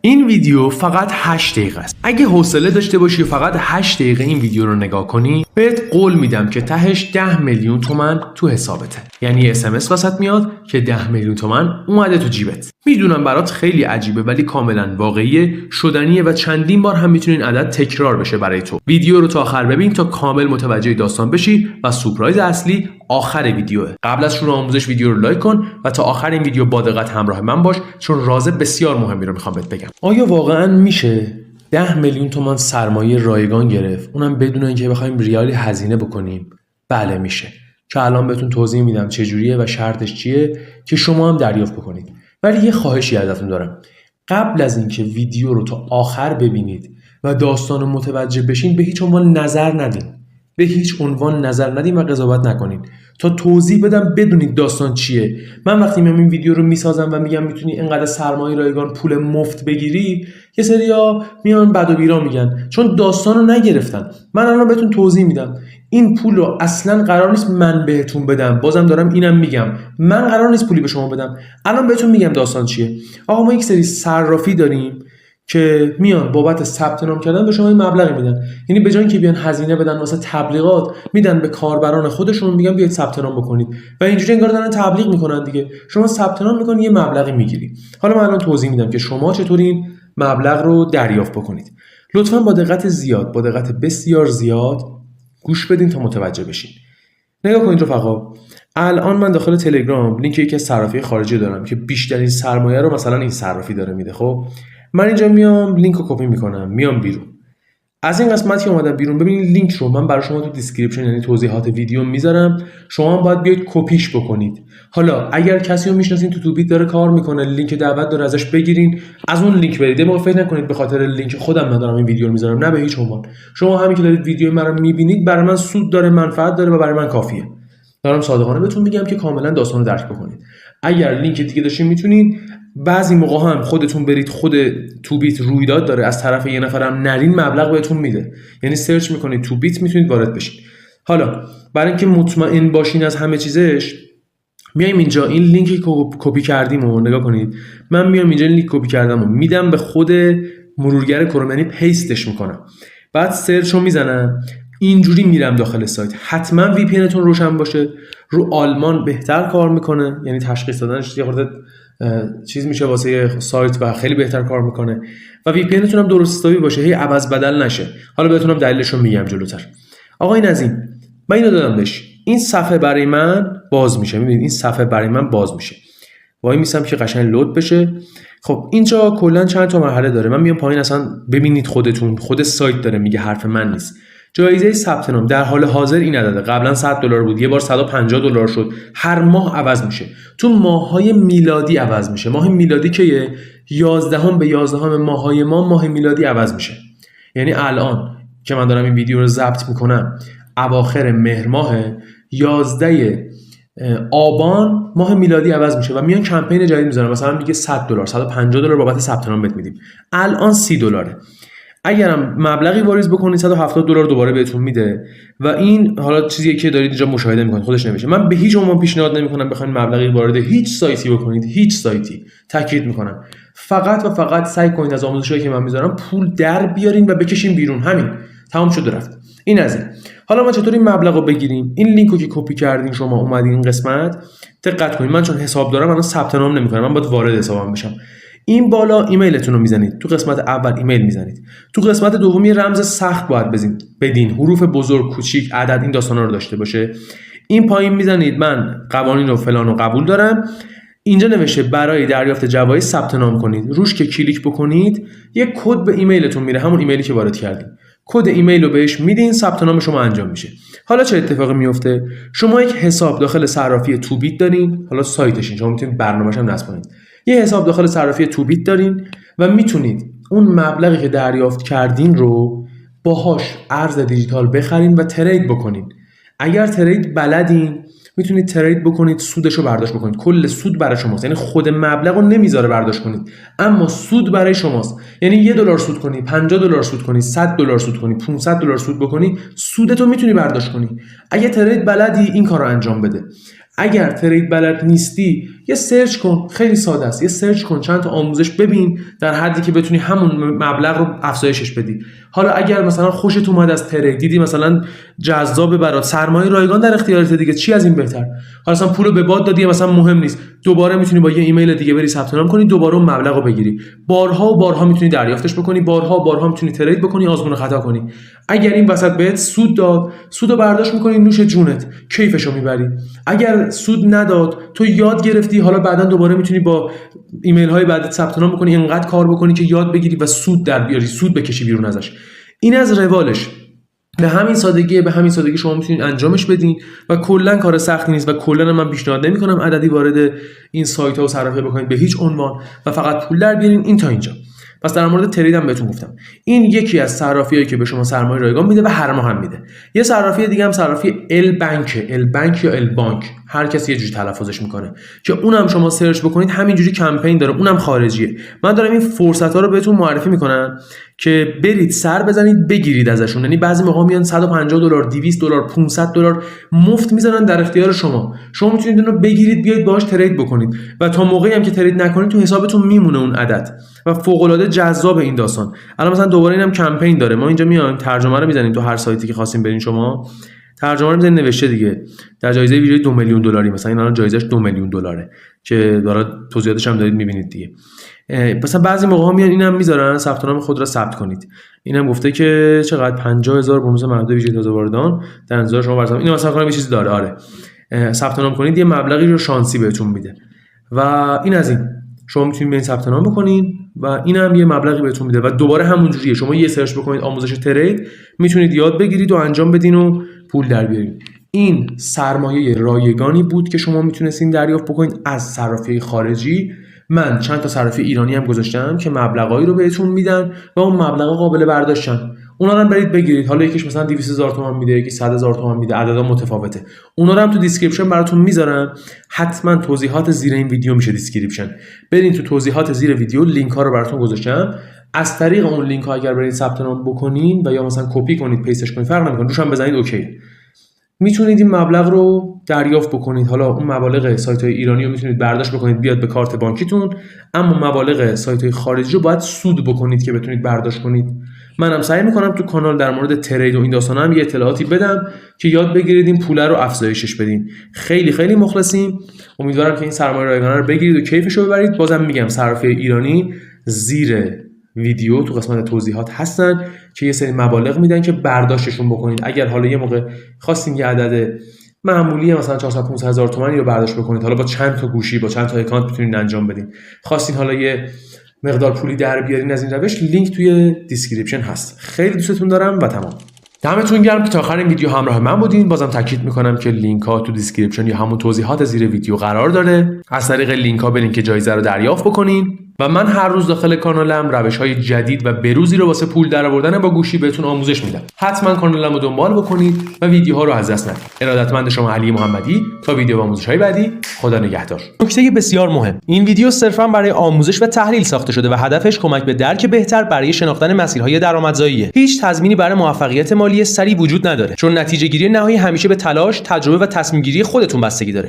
این ویدیو فقط 8 دقیقه است. اگه حوصله داشته باشی و فقط 8 دقیقه این ویدیو رو نگاه کنی، بهت قول میدم که تهش 10 میلیون تومان تو حسابته. یعنی SMS وسط میاد که 10 میلیون تومان اومده تو جیبت. میدونم برات خیلی عجیبه ولی کاملا واقعیه، شدنیه و چندین بار هم میتونه این عدد تکرار بشه برای تو. ویدیو رو تا آخر ببین تا کامل متوجه داستان بشی و سورپرایز اصلی آخر ویدیوه. قبل از شروع آموزش ویدیو رو لایک کن و تا آخر این ویدیو با دقت همراه من باش، چون راز بسیار مهمی رو میخوام بهت بگم. آیا واقعا میشه 10 میلیون تومان سرمایه رایگان گرفت، اونم بدون اینکه بخوایم ریالی هزینه بکنیم؟ بله میشه، که الان بهتون توضیح میدم چجوریه و شرطش چیه که شما هم دریافت بکنید. ولی یه خواهشی ازتون دارم، قبل از اینکه ویدیو رو تا آخر ببینید و داستان رو متوجه بشین، به هیچ عنوان نظر ندین. به هیچ عنوان نظر ندین و قضاوت نکنین تا توضیح بدم بدونید داستان چیه. من وقتی میام این ویدیو رو میسازم و میگم میتونی اینقدر سرمایه رایگان پول مفت بگیری، یه سریا میان بد و بیرا میگن چون داستان رو نگرفتن. من الان بهتون توضیح میدم این پول رو اصلا قرار نیست من بهتون بدم. بازم دارم اینم میگم، من قرار نیست پولی به شما بدم. الان بهتون میگم داستان چیه. آقا ما یک سری صرافی داریم که میان بابت ثبت نام کردن به شما این مبلغی میدن. یعنی به جای اینکه بیان هزینه بدن واسه تبلیغات، میدن به کاربران خودشون، میگن بیاید ثبت نام بکنید و اینجوری انگار دارن تبلیغ میکنن دیگه. شما ثبت نام میکنید یه مبلغی میگیری. حالا من الان توضیح میدم که شما چطوری این مبلغ رو دریافت بکنید. لطفاً با دقت زیاد، با دقت بسیار زیاد گوش بدین تا متوجه بشین. نگاه کنید رفقا، الان من داخل تلگرام لینک یکی از صرافی خارجی دارم که بیشترین سرمایه رو مثلا این صرافی داره میده. خب من اینجا میام لینک رو کپی میکنم، میام بیرون. از این قسمتی که اومدم بیرون، ببینید لینک رو من برای شما تو دیسکریپشن یعنی توضیحات ویدیو میذارم، شما هم باید بیاید کپیش بکنید. حالا اگر کسی رو میشناسین تو بیت داره کار میکنه، لینک دعوت داره، ازش بگیرین، از اون لینک برید. ما فکر نکنید به خاطر لینک خودم من دارم این ویدیو رو میذارم، نه به هیچ عنوان. شما همین که دارید ویدیو من رو میبینید برای من سود داره، منفعت داره و برای من کافیه. دارم صادقانه بهتون میگم که کاملا داستان رو درک بکنید. اگر لینک دیگه داشتین میتونین بعضی موقع هم خودتون برید، خود تو بیت رویداد داره از طرف یه نفرم نرین مبلغ بهتون میده. یعنی سرچ میکنید تو بیت میتونید وارد بشین. حالا برای اینکه مطمئن باشین از همه چیزش، میایم اینجا این لینکی کپی کردیم و نگاه کنید. من میام اینجا لینک کپی کردم و میدم به خود مرورگر کروم، یعنی پیستش میکنم. بعد سرچ رو میزنم، اینجوری میرم داخل سایت. حتما وی پی انتون روشن باشه. رو آلمان بهتر کار میکنه، یعنی تشخیص دادنش یه خورده چیز میشه واسه سایت و خیلی بهتر کار میکنه. و وی پی انتون هم درست حسابی باشه، هی عوض بدل نشه. حالا بهتونم دلیلش رو میگم جلوتر. آقا این از این، من اینو دادم بهش. این صفحه برای من باز میشه. میبینید این صفحه برای من باز میشه. وای میسم که قشنگ لود بشه. خب اینجا کلا چند تا مرحله داره. من میام پایین، اصلا ببینید خودتون، خود سایت داره میگه، حرف من نیست. جایزه ثبت نام در حال حاضر این عدده. قبلا $100 بود، یه بار $150 شد. هر ماه عوض میشه. تو ماههای میلادی عوض میشه. ماه میلادی که 11 به 11 ماههای ماه میلادی عوض میشه. یعنی الان که من دارم این ویدیو رو ضبط میکنم اواخر مهر ماه، 11 آبان ماه میلادی عوض میشه و میان کمپین جدید میذارن. مثلا میگه $100 $150 بابت ثبت نام بهت میدیم. الان $30. اگرم مبلغی واریز بکنید $170 دوباره بهتون میده. و این حالا چیزیه که دارید اینجا مشاهده میکنید، خودش نمیشه. من به هیچ عنوان پیشنهاد نمیکنم بخواید مبلغی وارد هیچ سایتی بکنید، هیچ سایتی. تاکید میکنم فقط و فقط سعی کنید از آموزشایی که من میذارم پول در بیارین و بکشین بیرون. همین، تمام شد رفت. این از این. حالا ما چطور این مبلغ رو بگیریم؟ این لینکو که کپی کردین شما اومدین این قسمت، دقت کنید. من چون حساب دارم الان ثبت نام نمیکنم، من باید وارد حسابم بشم. این بالا ایمیلتون رو میزنید. تو قسمت اول ایمیل میزنید. تو قسمت دومی رمز سخت باید بدین. حروف بزرگ، کوچیک، عدد، این داستانا رو داشته باشه. این پایین میزنید من قوانین و فلان رو قبول دارم. اینجا نوشته برای دریافت جوایز ثبت نام کنید. روش که کلیک بکنید یک کد به ایمیلتون میره، همون ایمیلی که وارد کردین. کد ایمیل رو بهش میدین، ثبت نام شما انجام میشه. حالا چه اتفاقی میفته؟ شما یک حساب داخل صرافی تو بیت دارین. حالا سایتشین، شما میتونید برنامه‌اش هم نصب کنید. یه حساب داخل صرافی تو بیت دارین و میتونید اون مبلغی که دریافت کردین رو باهاش ارز دیجیتال بخرین و ترید بکنین. اگر ترید بلدین میتونید ترید بکنید، سودش رو برداشت بکنید. کل سود برای شماست. یعنی خود مبلغ رو نمیذاره برداشت کنید، اما سود برای شماست. یعنی $1 سود کنی، $50 سود کنی، $100 سود کنی، $500 سود بکنی، سودتو میتونی برداشت کنی. اگه ترید بلدی این کارو انجام بده. اگر ترید بلد نیستی یه سرچ کن، خیلی ساده است. یه سرچ کن، چند تا آموزش ببین در حدی که بتونی همون مبلغ رو افزایشش بدی. حالا اگر مثلا خوشت اومد از ترید، دیدی مثلا جذاب برات، سرمایه رایگان در اختیارت دیگه، چی از این بهتر؟ حالا مثلا پولو به باد دادی مثلا مهم نیست، دوباره میتونی با یه ایمیل دیگه بری ثبت نام کنی، دوباره اون مبلغو بگیری. بارها و بارها میتونی دریافتش بکنی، بارها و بارها میتونی ترید بکنی، آزمون و خطا کنی. اگر این وسط بهت سود داد، سودو برداشت میکنی نوش جونت، کیفشو میبری. اگر سود نداد، تو یاد گرفتی، حالا بعدا دوباره میتونی با ایمیل های بعدت ثبت نام بکنی، اینقدر کار بکنی که یاد بگیری و سود در بیاری، سود بکشی بیرون ازش. این از روالش. به همین سادگی شما میتونید انجامش بدین و کلا کار سختی نیست و کلا من پیشنهاد نمیکنم عددی وارد این سایت ها و صرافی بکنید به هیچ عنوان و فقط پول در بیارین. این تا اینجا. پس در مورد ترید هم بهتون گفتم. این یکی از صرافیایی که به شما سرمایه رایگان میده و هر ماه هم میده. یه صرافی دیگه هم صرافی البنک یا البانک، هر کسی یه جوری تلفظش میکنه، که اونم شما سرچ بکنید همینجوری کمپین داره، اونم خارجیه. من دارم این فرصت ها رو بهتون معرفی میکنم که برید سر بزنید بگیرید ازشون. یعنی بعضی موقع میان $150 $200 $500 مفت میذارن در اختیار شما. شما میتونید اون رو بگیرید بیاید باهاش ترید بکنید و تا موقعی هم که ترید نکنید تو حسابتون میمونه اون عدد و فوق العاده جذاب این داستان. الان مثلا دوباره اینم کمپین داره، ما اینجا میایم ترجمه رو میزنیم تو هر سایتی که خواستین برین، شما ترجمه رو میزنید نوشته دیگه در جایزه ویژه $2 میلیون، مثلا این الان جایزش $2 میلیون که داره توضیحاتش هم دارید میبینید دیگه. مثلا بعضی موقع ها میان اینم میذارن ثبت نام خود را ثبت کنید. اینم گفته که چقدر 50,000 بونوس مبدا ویژه تازه واردان در انتظار شما برسم. این مثلا یه چیزی داره، آره ثبت نام کنید یه مبلغی رو شانسی بهتون میده و این از این شما میتونید برید ثبت نام بکنین و اینم یه مبلغی بهتون میده و دوباره همون جوریه. شما یه سرچ بکنید آموزش ترید، میتونید یاد بگیرید و انجام بدین و پول در بیارید. این سرمایه رایگانی بود که شما میتونستین دریافت بکنید از صرافی خارجی. من چند تا صرافی ایرانی هم گذاشتم که مبلغایی رو بهتون میدن و اون مبلغا قابل برداشتن. اونا رو برید بگیرید. حالا یکیش مثلا 200,000 تومان میده، یکی 100,000 تومان میده، عددا متفاوته. اونا رو هم تو دیسکریپشن براتون میذارم. حتما توضیحات زیر این ویدیو میشه دیسکریپشن. برید تو توضیحات زیر ویدیو لینک ها رو براتون گذاشتم. از طریق اون لینک ها اگر برید ثبت نام بکنین و یا مثلا کپی کنید پیستش کنید فرق نمیکنه، روش هم بزنید اوکی. میتونید این مبلغ رو دریافت بکنید. حالا اون مبالغ سایت‌های ایرانی رو میتونید برداشت بکنید بیاد به کارت بانکیتون، اما مبالغ سایت‌های خارجی رو باید سود بکنید که بتونید برداشت کنید. منم سعی میکنم تو کانال در مورد ترید و این داستانا هم یه اطلاعاتی بدم که یاد بگیرید این پول رو افزایشش بدین. خیلی خیلی مخلصیم. امیدوارم که این سرمایه رایگانه رو بگیرید و کیفش رو ببرید. بازم میگم صرافی ایرانی زیر ویدیو تو قسمت توضیحات هستن که یه سری مبالغ میدن که برداشتشون بکنید. اگر حالا یه موقع خواستین یه عدد معمولی مثلا 400-500 هزار تومانی رو برداشت بکنید، حالا با چند تا گوشی با چند تا اکانت میتونید انجام بدین. خواستین حالا یه مقدار پولی در بیارین از این روش، لینک توی دیسکریپشن هست. خیلی دوستتون دارم و تمام. دمتون گرم که تا آخر این ویدیو همراه من بودین. بازم تاکید میکنم که لینک ها تو دیسکریپشن یا همون توضیحات زیر ویدیو قرار داره. از طریق لینک ها برین که جایزه رو دریافت بکنین و من هر روز داخل کانالم روش‌های جدید و بروزی رو واسه پول درآوردن با گوشی بهتون آموزش میدم. حتما کانالم رو دنبال بکنید و ویدیوها رو از دست ندید. ارادتمند شما علی محمدی. تا ویدیو و آموزش‌های بعدی، خدا نگهدار. نکته بسیار مهم، این ویدیو صرفاً برای آموزش و تحلیل ساخته شده و هدفش کمک به درک بهتر برای شناختن مسیرهای درآمدزاییه. هیچ تضمینی برای موفقیت مالی سریع وجود نداره، چون نتیجه‌گیری نهایی همیشه به تلاش، تجربه و تصمیم‌گیری خودتون بستگی داره.